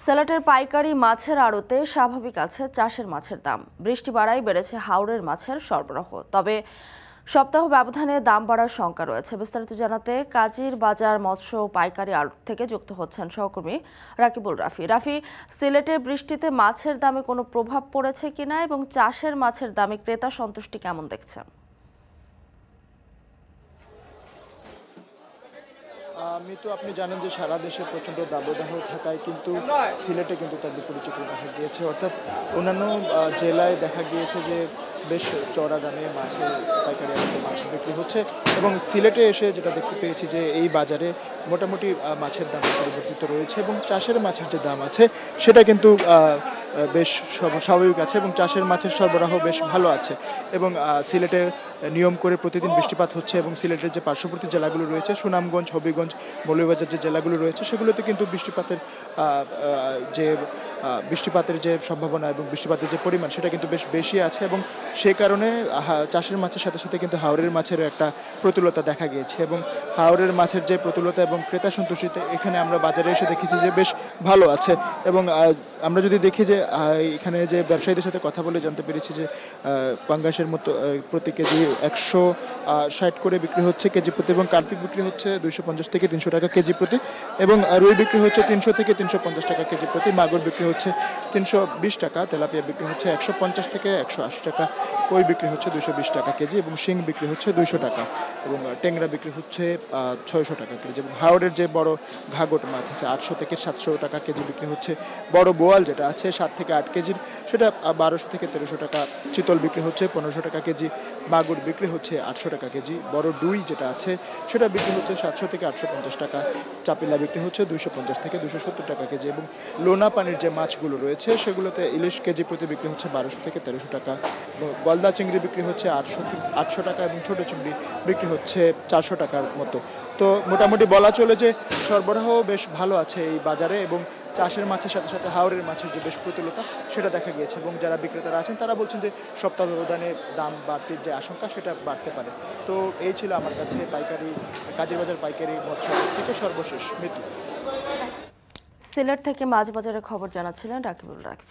সিলেটের পাইকারি মাছের আড়তে স্বাভাবিক আছে চাষের মাছের দাম। বৃষ্টি বাড়ায় বেড়েছে হাওরের মাছের সরবরাহ। তবে সপ্তাহ ব্যবধানে দাম বাড়ার শঙ্কা রয়েছে। বিস্তারিত জানাতে কাজীর বাজার মৎস্য পাইকারি আড়ত থেকে যুক্ত হচ্ছেন সহকর্মী রাকিবুল রাফি। রাফি, সিলেটে বৃষ্টিতে মাছের দামে কোনো প্রভাব পড়েছে কিনা এবং চাষের মাছের দামে ক্রেতা সন্তুষ্টি কেমন দেখছেন? আপনি জানেন যে সারা দেশে প্রচণ্ড দাবদাহ থাকায় কিন্তু সিলেটে কিন্তু তার বিপরীত চিত্র দেখা গিয়েছে। অর্থাৎ অন্যান্য জেলায় দেখা গিয়েছে যে বেশ চড়া দামে পাইকারি আড়তে মাছ বিক্রি হচ্ছে এবং সিলেটে এসে যেটা দেখতে পেয়েছি যে এই বাজারে মোটামুটি মাছের দাম পরিবর্তিত রয়েছে এবং চাষের মাছের যে দাম আছে সেটা কিন্তু বেশ স্বাভাবিক আছে এবং চাষের মাছের সরবরাহ বেশ ভালো আছে এবং সিলেটে নিয়ম করে প্রতিদিন বৃষ্টিপাত হচ্ছে এবং সিলেটের যে পার্শ্ববর্তী জেলাগুলো রয়েছে সুনামগঞ্জ, হবিগঞ্জ, মৌলভীবাজার যে জেলাগুলো রয়েছে সেগুলোতে কিন্তু বৃষ্টিপাতের যে সম্ভাবনা এবং বৃষ্টিপাতের যে পরিমাণ সেটা কিন্তু বেশ বেশি আছে এবং সে কারণে চাষের মাছের সাথে সাথে কিন্তু হাওরের মাছেরও একটা প্রতুলতা দেখা গিয়েছে এবং হাওরের মাছের যে প্রতুলতা এবং ক্রেতা সন্তুষ্টিতে এখানে আমরা বাজারে এসে দেখেছি যে বেশ ভালো আছে এবং আমরা যদি দেখি যে এখানে যে ব্যবসায়ীদের সাথে কথা বলে জানতে পেরেছি যে পাঙ্গাসের মতো প্রতি কেজি 160 করে বিক্রি হচ্ছে কেজি প্রতি এবং কার্পি বিক্রি হচ্ছে 250 থেকে 300 টাকা কেজি প্রতি এবং রুই বিক্রি হচ্ছে 300 থেকে 350 টাকা কেজি প্রতি, মাগুর বিক্রি হচ্ছে 320 টাকা, তেলাপিয়া বিক্রি হচ্ছে 150 থেকে 180 টাকা, কই বিক্রি হচ্ছে 220 টাকা কেজি এবং শিং বিক্রি হচ্ছে 200 টাকা এবং টেংরা বিক্রি হচ্ছে 600 টাকা কেজি এবং হাওরের যে বড় ঘাগট মাছ আছে 800 থেকে 700 টাকা কেজি বিক্রি হচ্ছে, বড় বোয়াল যেটা আছে 7 থেকে 8 কেজির সেটা 1200 থেকে 1300 টাকা, চিতল বিক্রি হচ্ছে 1500 টাকা কেজি, মাগুর বিক্রি হচ্ছে 800 টাকা কেজি, বড় ডুই যেটা আছে সেটা বিক্রি হচ্ছে 700 থেকে 850 টাকা, চাপিলা বিক্রি হচ্ছে 250 থেকে 270 টাকা কেজি এবং লোনা পানির যে মাছগুলো রয়েছে সেগুলোতে ইলিশ কেজি প্রতি বিক্রি হচ্ছে 1200 থেকে 1300 টাকা, গলদা চিংড়ি বিক্রি হচ্ছে 800 টাকা এবং ছোট চিংড়ি বিক্রি হচ্ছে 400 টাকার মতো। তো মোটামুটি বলা চলে যে সরবরাহ বেশ ভালো আছে এই বাজারে এবং চাষের মাছের সাথে সাথে হাওরের মাছের যে বেশ প্রতুলতা সেটা দেখা গিয়েছে এবং যারা বিক্রেতারা আছেন তারা বলছেন যে সপ্তাহ ব্যবধানে দাম বাড়তির যে আশঙ্কা সেটা বাড়তে পারে। তো এই ছিল আমার কাছে কাজীর বাজার পাইকারি মৎস্য থেকে সর্বশেষ মৃত্যু। সিলেট থেকে মাছ বাজারের খবর জানাচ্ছিলেন রাকিবুল রাফি।